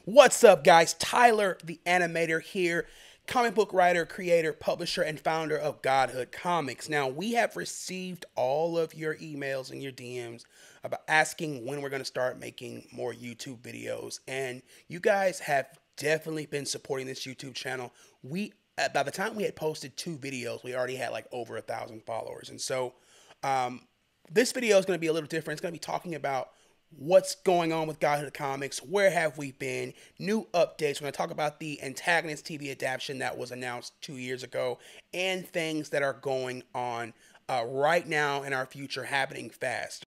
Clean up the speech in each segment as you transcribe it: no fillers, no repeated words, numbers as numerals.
What's up, guys? Tyler, the animator here, comic book writer, creator, publisher, and founder of Godhood Comics. Now, we have received all of your emails and your DMs about asking when we're going to start making more YouTube videos, and you guys have definitely been supporting this YouTube channel. By the time we had posted 2 videos, we already had like over 1,000 followers, and so this video is going to be a little different. It's going to be talking about what's going on with Godhood Comics, where have we been, new updates. We're going to talk about the Antagonist TV adaptation that was announced 2 years ago, and things that are going on right now in our future, happening fast.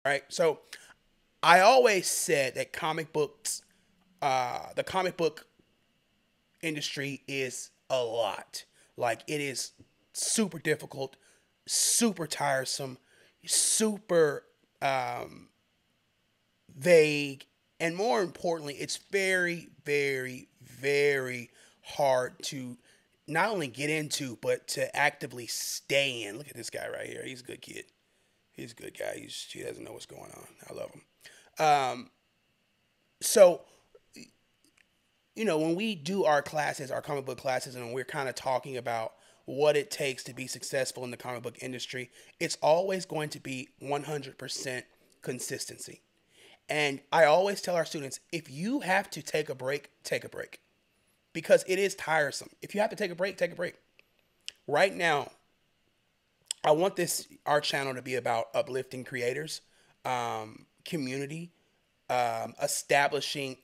All right, so I always said that the comic book industry is a lot. Like, it is super difficult, super tiresome, super vague, and more importantly, it's very, very, very hard to not only get into, but to actively stay in. Look at this guy right here. He's a good kid. He's a good guy. He doesn't know what's going on. I love him. So, you know, when we do our classes, our comic book classes, and we're kind of talking about what it takes to be successful in the comic book industry, it's always going to be 100% consistency. And I always tell our students, if you have to take a break, take a break. Because it is tiresome. If you have to take a break, take a break. Right now, I want our channel to be about uplifting creators, community, establishing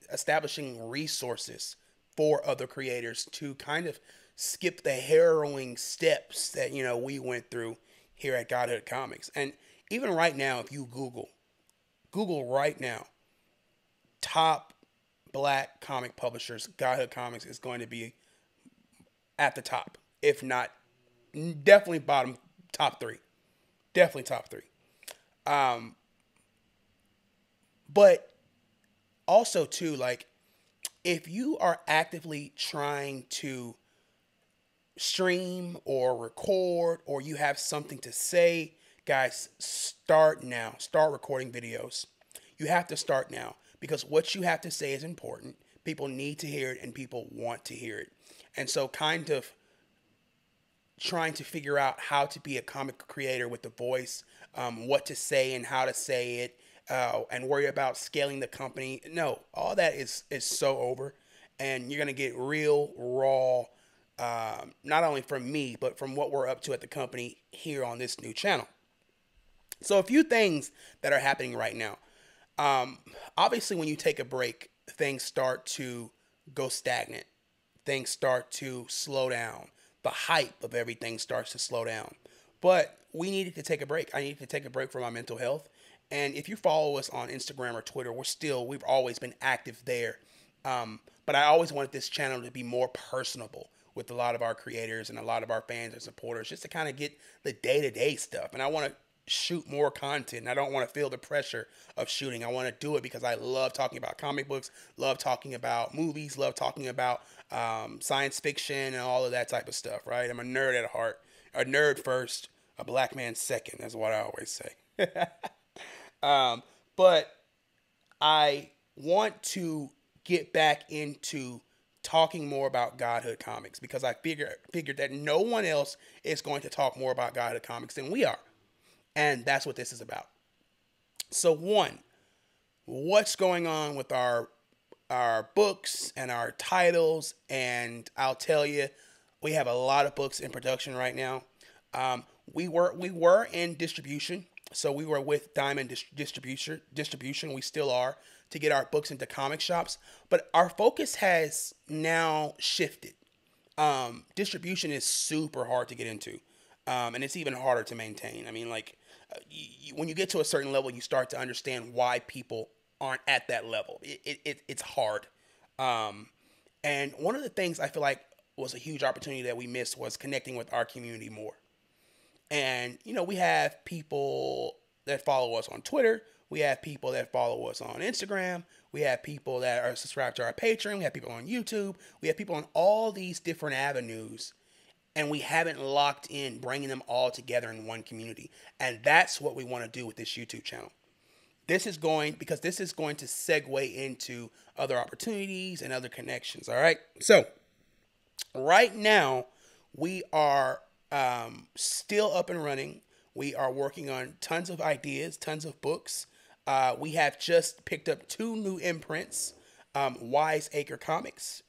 resources for other creators to kind of skip the harrowing steps that, you know, we went through here at Godhood Comics. And even right now, if you Google right now, top Black comic publishers, Godhood Comics is going to be at the top, if not definitely top 3, definitely top 3. But also too, like, if you are actively trying to stream or record, or you have something to say, guys, start now. Start recording videos. You have to start now, because what you have to say is important. People need to hear it, and people want to hear it. And so kind of trying to figure out how to be a comic creator with the voice, what to say and how to say it, and worry about scaling the company. No, all that is so over, and you're going to get real, raw, not only from me, but from what we're up to at the company here on this new channel. So a few things that are happening right now. Obviously, when you take a break, things start to go stagnant. Things start to slow down. The hype of everything starts to slow down. But we needed to take a break. I needed to take a break for my mental health. And if you follow us on Instagram or Twitter, we've always been active there. But I always wanted this channel to be more personable with a lot of our creators and a lot of our fans and supporters, just to kind of get the day-to-day stuff. And I want to shoot more content, and I don't want to feel the pressure of shooting. I want to do it because I love talking about comic books, love talking about movies, love talking about science fiction and all of that type of stuff, right? I'm a nerd at heart. A nerd first, a black man second. That's what I always say. But I want to get back into talking more about Godhood Comics, because I figured that no one else is going to talk more about Godhood Comics than we are. And that's what this is about. So, one, what's going on with our books and our titles? And I'll tell you, we have a lot of books in production right now. We were in distribution. So we were with Diamond Distribution. We still are, to get our books into comic shops. But our focus has now shifted. Distribution is super hard to get into. And it's even harder to maintain. I mean, like, when you get to a certain level, you start to understand why people aren't at that level. It's hard. And one of the things I feel like was a huge opportunity that we missed was connecting with our community more. And, you know, we have people that follow us on Twitter. We have people that follow us on Instagram. We have people that are subscribed to our Patreon. We have people on YouTube. We have people on all these different avenues. and we haven't locked in bringing them all together in one community. And that's what we want to do with this YouTube channel. This is going to segue into other opportunities and other connections. All right. So right now we are still up and running. We are working on tons of ideas, tons of books. We have just picked up 2 new imprints. Wise Acre Comics,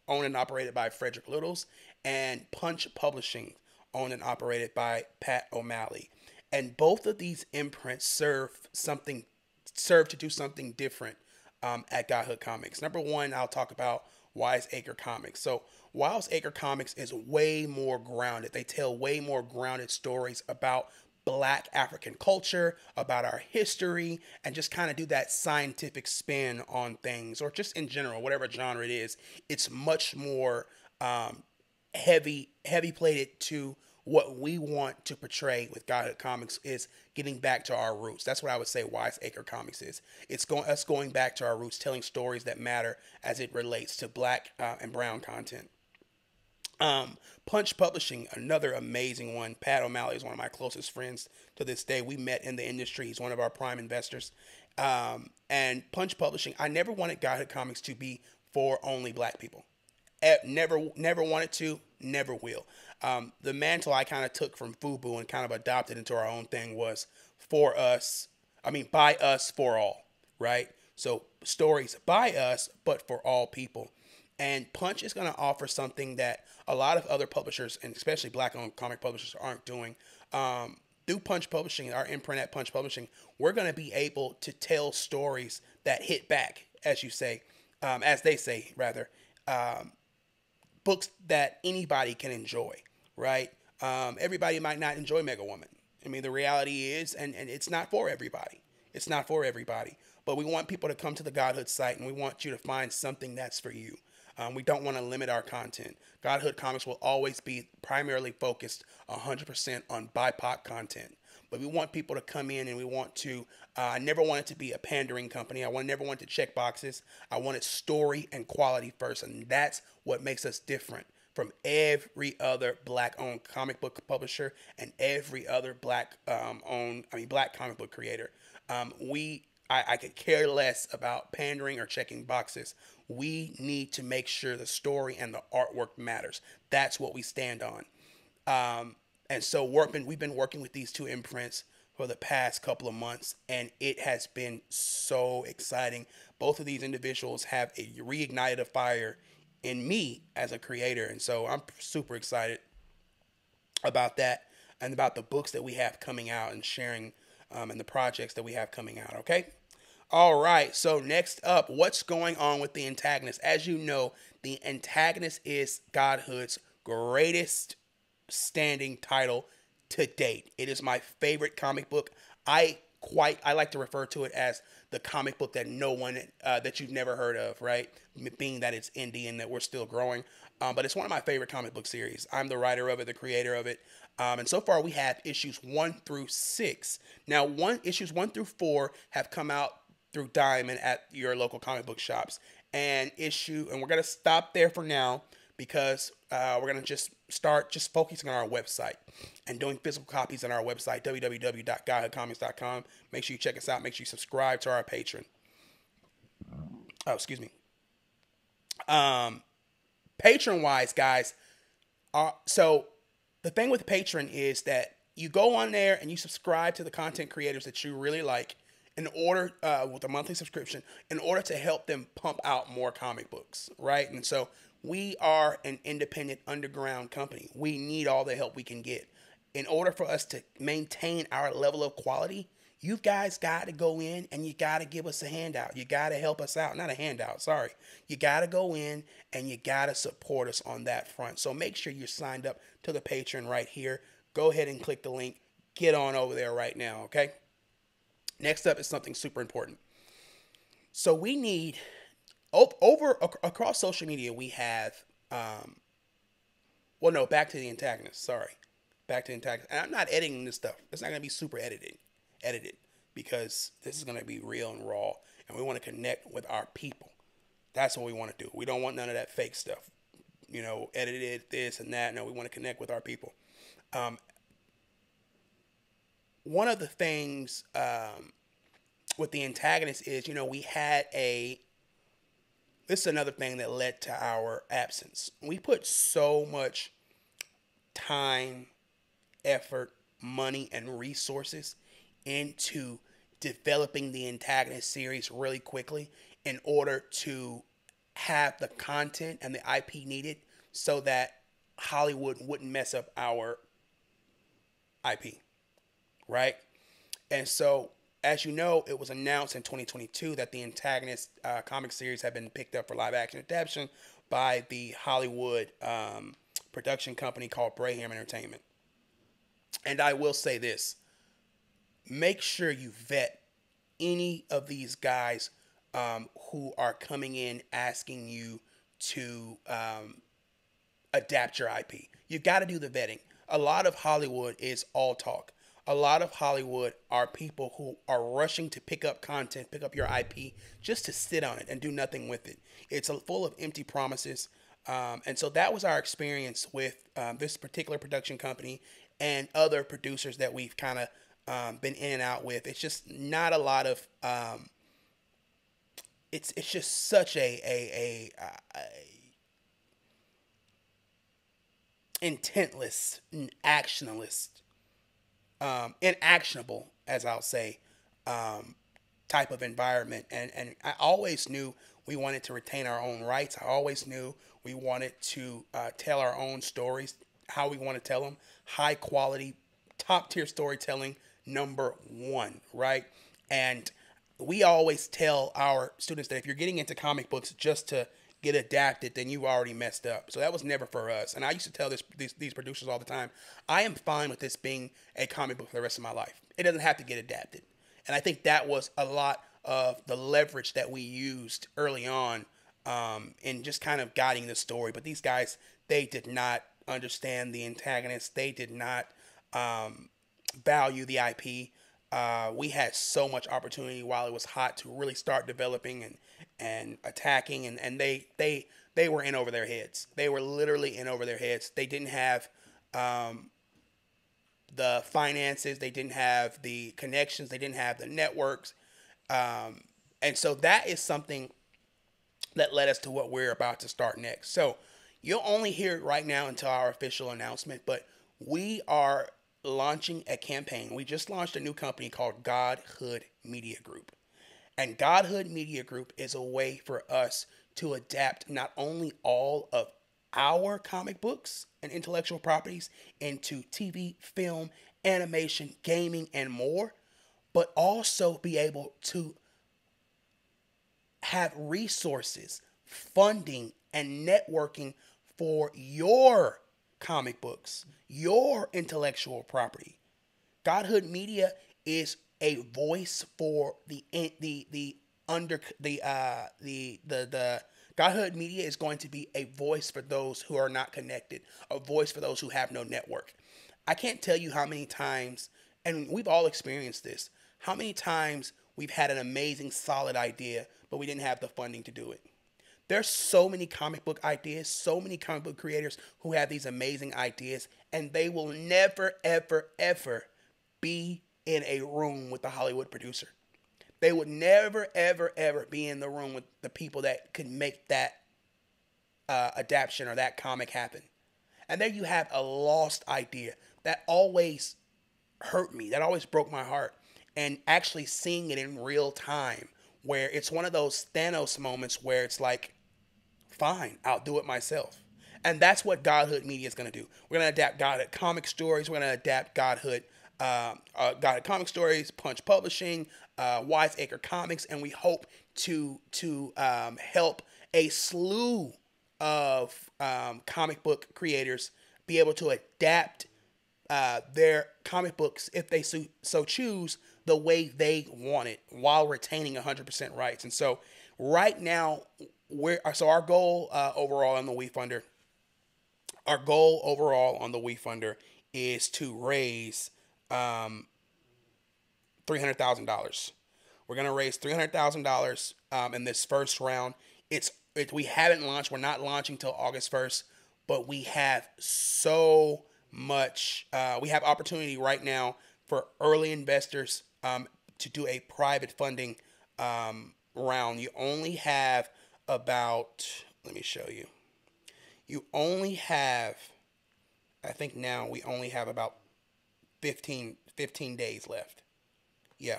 owned and operated by Frederick Littles, and Punch Publishing, owned and operated by Pat O'Malley. And both of these imprints serve to do something different at Godhood Comics. Number one, I'll talk about Wise Acre Comics. So Wise Acre Comics is way more grounded. They tell way more grounded stories about Black African culture, about our history, and just kind of do that scientific spin on things, or just in general, whatever genre it is. It's much more heavy plated to what we want to portray with Godhood Comics, is getting back to our roots. That's what I would say Wise Acre Comics is. It's us going back to our roots, telling stories that matter as it relates to Black and brown content. Punch Publishing, another amazing one. Pat O'Malley is one of my closest friends to this day. We met in the industry. He's one of our prime investors. And Punch Publishing, I never wanted Godhood Comics to be for only Black people. Never wanted to, never will. The mantle I kind of took from FUBU and kind of adopted into our own thing was by us, for all, right? So stories by us, but for all people. And Punch is going to offer something that a lot of other publishers, and especially Black-owned comic publishers, aren't doing. Through Punch Publishing, our imprint at Punch Publishing, we're going to be able to tell stories that hit back, as you say, as they say, rather. Books that anybody can enjoy, right? Everybody might not enjoy Mega Woman. I mean, the reality is, and it's not for everybody. It's not for everybody. But we want people to come to the Godhood site, and we want you to find something that's for you. We don't want to limit our content. Godhood Comics will always be primarily focused 100% on BIPOC content. But we want people to come in, and we want to, I never want it to be a pandering company. I never want to check boxes. I wanted story and quality first. And that's what makes us different from every other Black-owned comic book publisher and every other Black comic book creator. I could care less about pandering or checking boxes. We need to make sure the story and the artwork matters. That's what we stand on. And so we've been working with these 2 imprints for the past couple of months, and it has been so exciting. Both of these individuals have reignited a fire in me as a creator, and so I'm super excited about that and about the books that we have coming out and sharing and the projects that we have coming out, okay? All right, so next up, what's going on with The Antagonist? As you know, The Antagonist is Godhood's greatest standing title to date. It is my favorite comic book. I like to refer to it as the comic book that that you've never heard of, right? Being that it's indie and that we're still growing. But it's one of my favorite comic book series. I'm the writer of it, the creator of it. And so far we have issues 1 through 6. Now, issues 1 through 4 have come out through Diamond at your local comic book shops. And we're going to stop there for now, because we're going to just start focusing on our website and doing physical copies on our website, www.godhoodcomics.com. Make sure you check us out. Make sure you subscribe to our Patreon. Oh, excuse me. Patreon-wise, guys, so the thing with Patreon is that you go on there and you subscribe to the content creators that you really like in order, with a monthly subscription, in order to help them pump out more comic books, right? And so we are an independent underground company. We need all the help we can get. In order for us to maintain our level of quality, you guys got to go in and you got to give us a handout. You got to help us out. Not a handout, sorry. You got to go in and you got to support us on that front. So make sure you're signed up to the Patreon right here. Go ahead and click the link. Get on over there right now, okay? Next up is something super important. So we need, across social media, we have, back to The Antagonist, sorry. Back to The Antagonist. And I'm not editing this stuff. It's not going to be super edited, because this is going to be real and raw, and we want to connect with our people. That's what we want to do. We don't want none of that fake stuff. edited this and that. No, we want to connect with our people. Um, One of the things with the antagonist is, we had this is another thing that led to our absence. We put so much time, effort, money, and resources into developing the antagonist series really quickly in order to have the content and the IP needed so that Hollywood wouldn't mess up our IP, right? And so, as you know, it was announced in 2022 that the antagonist comic series had been picked up for live action adaptation by the Hollywood production company called Braham Entertainment. And I will say this: make sure you vet any of these guys who are coming in asking you to adapt your IP. You got to do the vetting. A lot of Hollywood is all talk. A lot of Hollywood are people who are rushing to pick up content, pick up your IP, just to sit on it and do nothing with it. It's full of empty promises. And so that was our experience with this particular production company and other producers that we've kind of been in and out with. It's just not a lot of. It's just such a intentless, actionless, inactionable, as I'll say, type of environment. And I always knew we wanted to retain our own rights. I always knew we wanted to tell our own stories, how we want to tell them, high quality, top tier storytelling, number one, right? And we always tell our students that if you're getting into comic books just to get adapted, then you already messed up. So that was never for us. And I used to tell these producers all the time, I am fine with this being a comic book for the rest of my life. It doesn't have to get adapted. And I think that was a lot of the leverage that we used early on in just kind of guiding the story. But these guys, they did not understand the antagonist. They did not value the IP. We had so much opportunity while it was hot to really start developing and attacking, and they were in over their heads. They were literally in over their heads. They didn't have the finances. They didn't have the connections. They didn't have the networks. And so that is something that led us to what we're about to start next. So you'll only hear it right now until our official announcement, but we are launching a campaign. We just launched a new company called Godhood Media Group. And Godhood Media Group is a way for us to adapt not only all of our comic books and intellectual properties into TV, film, animation, gaming, and more, but also be able to have resources, funding, and networking for your comic books, your intellectual property. Godhood Media is a voice for Godhood Media is going to be a voice for those who are not connected, a voice for those who have no network. I can't tell you how many times, and we've all experienced this, how many times we've had an amazing, solid idea, but we didn't have the funding to do it. There's so many comic book ideas, so many comic book creators who have these amazing ideas, and they will never, ever, ever be in a room with the Hollywood producer. They would never, ever, ever be in the room with the people that could make that adaptation or that comic happen. And there you have a lost idea that always hurt me, that always broke my heart. And actually seeing it in real time, where it's one of those Thanos moments where it's like, fine, I'll do it myself. And that's what Godhood Media is going to do. We're going to adapt Godhood comic stories. We're going to adapt Godhood comic stories, Punch Publishing, Wiseacre Comics, and we hope to help a slew of comic book creators be able to adapt their comic books, if they so choose, the way they want it, while retaining 100% rights. And so right now, our goal overall on the WeFunder, is to raise $300,000. We're gonna raise $300,000 in this first round. We haven't launched. We're not launching till August 1st. but we have so much. We have opportunity right now for early investors to do a private funding round. You only have about, let me show you. You only have, I think now we only have about 15 days left. Yeah.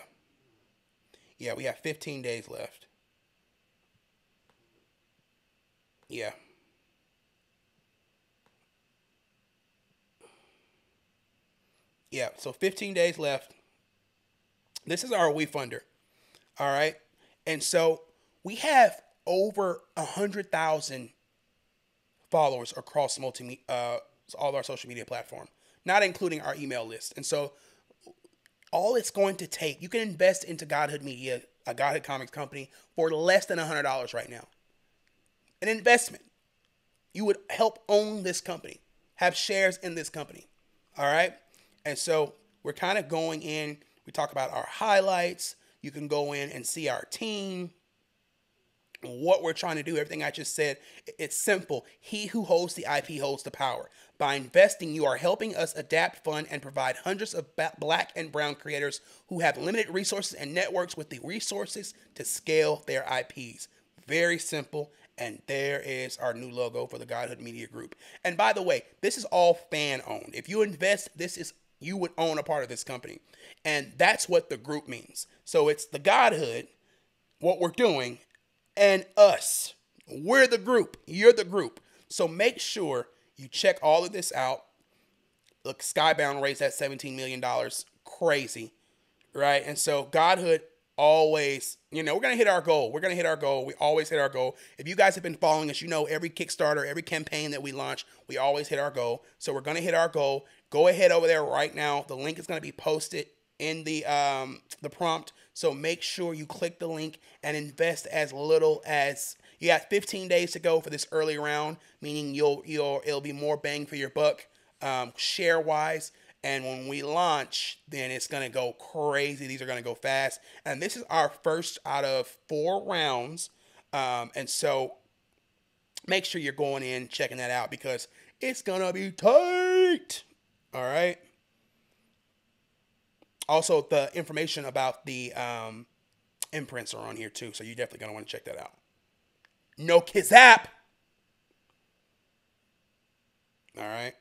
Yeah, we have 15 days left. Yeah. Yeah, so 15 days left. This is our WeFunder. All right. And so we have over 100,000 followers across all our social media platform, not including our email list. And so all it's going to take, you can invest into Godhood Media, a Godhood Comics company, for less than $100 right now. An investment. You would help own this company, have shares in this company. All right. And so we're kind of going in, we talk about our highlights. You can go in and see our team, what we're trying to do, everything I just said. It's simple. He who holds the IP holds the power. By investing, you are helping us adapt, fund, and provide hundreds of Black and brown creators who have limited resources and networks with the resources to scale their IPs. Very simple. And there is our new logo for the Godhood Media Group. And by the way, this is all fan owned. If you invest, you would own a part of this company. And that's what the group means. So it's the Godhood, what we're doing, and us. We're the group. You're the group. So make sure you check all of this out. Look, Skybound raised that $17 million. Crazy. Right? And so Godhood always, we're going to hit our goal. We're going to hit our goal. We always hit our goal. If you guys have been following us, every Kickstarter, every campaign that we launch, we always hit our goal. So we're going to hit our goal. Go ahead over there right now. The link is going to be posted in the prompt. So make sure you click the link and invest as little as, you got 15 days to go for this early round, meaning it'll be more bang for your buck, share wise. And when we launch, then it's going to go crazy. These are going to go fast. And this is our first out of 4 rounds. And so make sure you're going in, checking that out, because it's going to be tight. All right. Also, the information about the imprints are on here too. So you're definitely going to want to check that out. No Kizap. All right.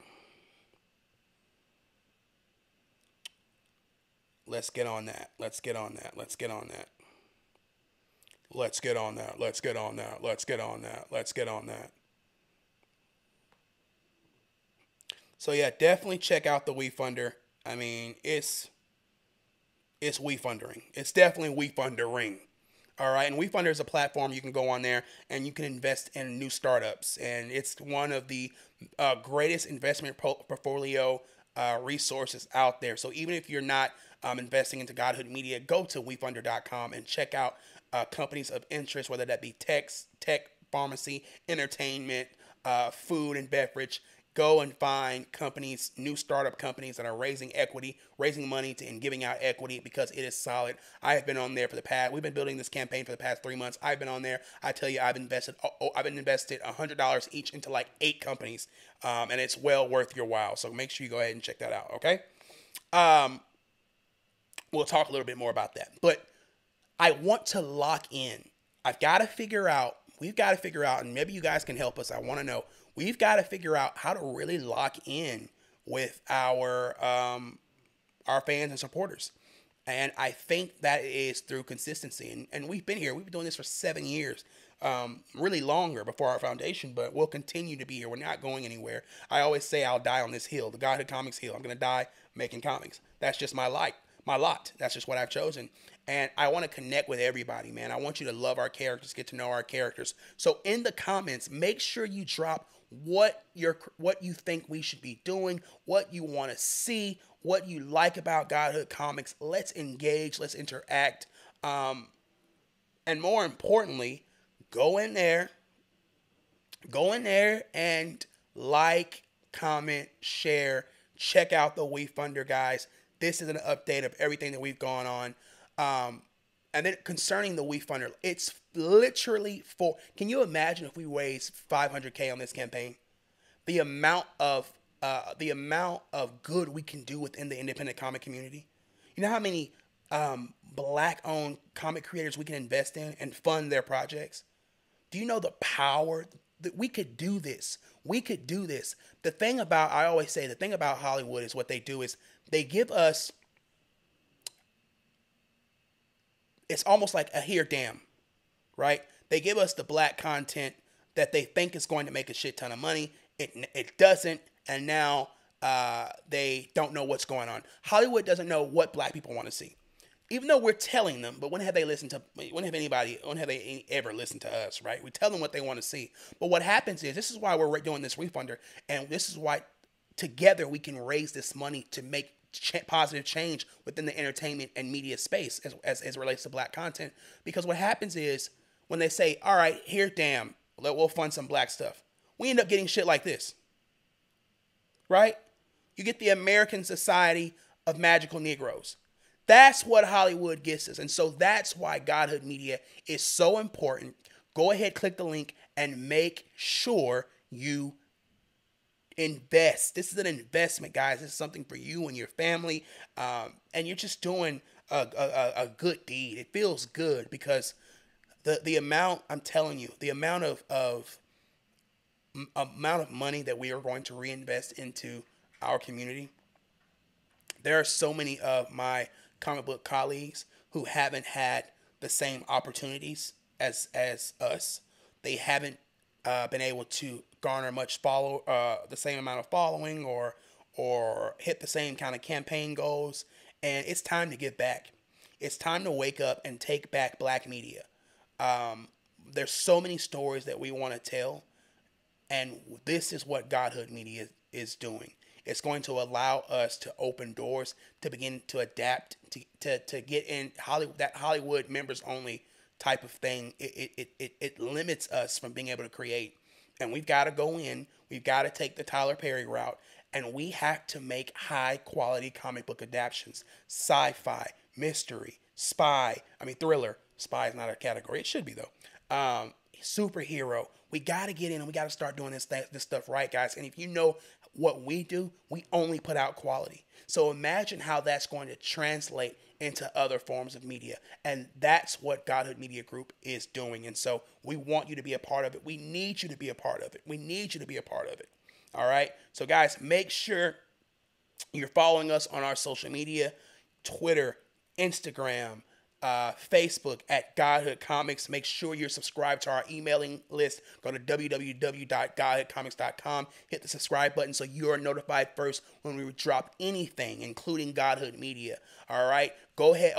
Let's get on that. Let's get on that. Let's get on that. Let's get on that. Let's get on that. Let's get on that. Let's get on that. So yeah, definitely check out the WeFunder. I mean, it's WeFundering. It's definitely WeFundering. All right, and WeFunder is a platform you can go on there and you can invest in new startups, and it's one of the greatest investment portfolio resources out there. So even if you're not investing into Godhood Media, go to WeFunder.com and check out companies of interest, whether that be tech, pharmacy, entertainment, food and beverage. Go and find companies, new startup companies that are raising money and giving out equity, because it is solid. I have been on there we've been building this campaign for the past 3 months. I've been on there. I tell you, I've invested $100 each into like 8 companies, and it's well worth your while. So make sure you go ahead and check that out. Okay. We'll talk a little bit more about that, but I want to lock in. We've got to figure out, and maybe you guys can help us. I want to know. We've got to figure out how to really lock in with our fans and supporters. And I think that is through consistency. And we've been here. We've been doing this for 7 years, really longer before our foundation, but we'll continue to be here. We're not going anywhere. I always say I'll die on this hill, the Godhood Comics hill. I'm going to die making comics. That's just my lot. That's just what I've chosen. And I want to connect with everybody, man. I want you to love our characters, get to know our characters. So in the comments, make sure you drop what you think we should be doing, what you want to see, what you like about Godhood Comics. Let's engage, let's interact, and more importantly, go in there and like, comment, share, check out the WeFunder, guys. This is an update of everything that we've gone on. And then concerning the WeFunder, it's literally can you imagine if we raised $500K on this campaign? the amount of good we can do within the independent comic community. You know how many black-owned comic creators we can invest in and fund their projects? Do you know the power that we could do this? We could do this. I always say, the thing about Hollywood is what they do is they give us, it's almost like a here damn, right? They give us the black content that they think is going to make a shit ton of money. It doesn't, and now they don't know what's going on. Hollywood doesn't know what black people want to see, even though we're telling them. But when have they ever listened to us, right? We tell them what they want to see. But what happens is, this is why we're doing this refunder, and this is why together we can raise this money to make positive change within the entertainment and media space as it relates to black content. Because what happens is, when they say, all right, here, damn, we'll fund some black stuff, we end up getting shit like this, right? You get the American Society of Magical Negroes. That's what Hollywood gets us. And so that's why Godhood Media is so important. Go ahead, click the link, and make sure you invest. This is an investment, guys. This is something for you and your family. And you're just doing a good deed. It feels good because the amount, I'm telling you, the amount of money that we are going to reinvest into our community. There are so many of my comic book colleagues who haven't had the same opportunities as us. They haven't been able to garner the same amount of following or hit the same kind of campaign goals. And it's time to give back. It's time to wake up and take back black media. There's so many stories that we want to tell. And this is what Godhood Media is doing. It's going to allow us to open doors, to begin to adapt, to get in that Hollywood members only type of thing. It limits us from being able to create. And we've got to go in. We've got to take the Tyler Perry route. And we have to make high quality comic book adaptations. Sci-fi, mystery, thriller. Spy is not a category. It should be though. Superhero. We got to get in and we got to start doing this stuff right, guys. And if you know what we do, we only put out quality. So imagine how that's going to translate into other forms of media. And that's what Godhood Media Group is doing. And so we want you to be a part of it. We need you to be a part of it. We need you to be a part of it. All right. So guys, make sure you're following us on our social media, Twitter, Instagram, Facebook at Godhood Comics. Make sure you're subscribed to our emailing list. Go to www.godhoodcomics.com. Hit the subscribe button so you are notified first when we drop anything, including Godhood Media. All right. Go ahead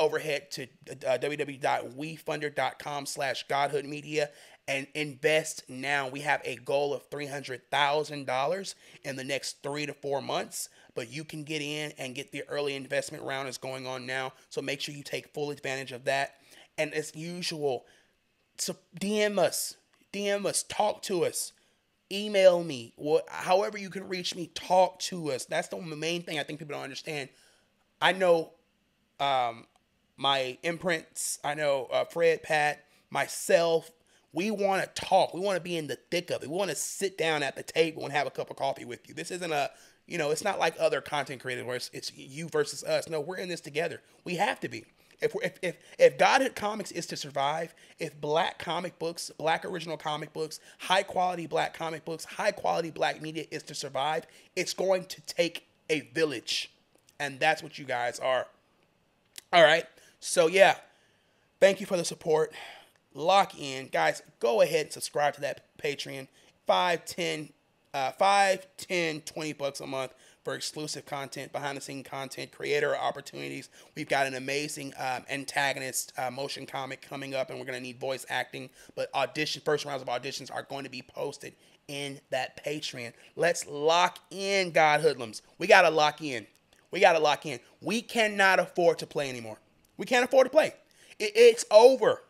to www.wefunder.com/GodhoodMedia and invest now. We have a goal of $300,000 in the next 3 to 4 months. But you can get in and get the early investment round is going on now. So make sure you take full advantage of that. And as usual, so DM us, talk to us, email me, however you can reach me, talk to us. That's the main thing I think people don't understand. I know my imprints, I know Fred, Pat, myself, we want to talk. We want to be in the thick of it. We want to sit down at the table and have a cup of coffee with you. This isn't it's not like other content creators where it's you versus us. No, we're in this together. We have to be. If Godhood Comics is to survive, if black comic books, black original comic books, high quality black comic books, high quality black media is to survive, it's going to take a village. And that's what you guys are. All right. So yeah, thank you for the support. Lock in. Guys, go ahead and subscribe to that Patreon. $5, $10, $20 a month for exclusive content, behind the scene content, creator opportunities. We've got an amazing antagonist motion comic coming up, and we're going to need voice acting. But first rounds of auditions are going to be posted in that Patreon. Let's lock in, God Hoodlums. We got to lock in. We cannot afford to play anymore. We can't afford to play. It's over.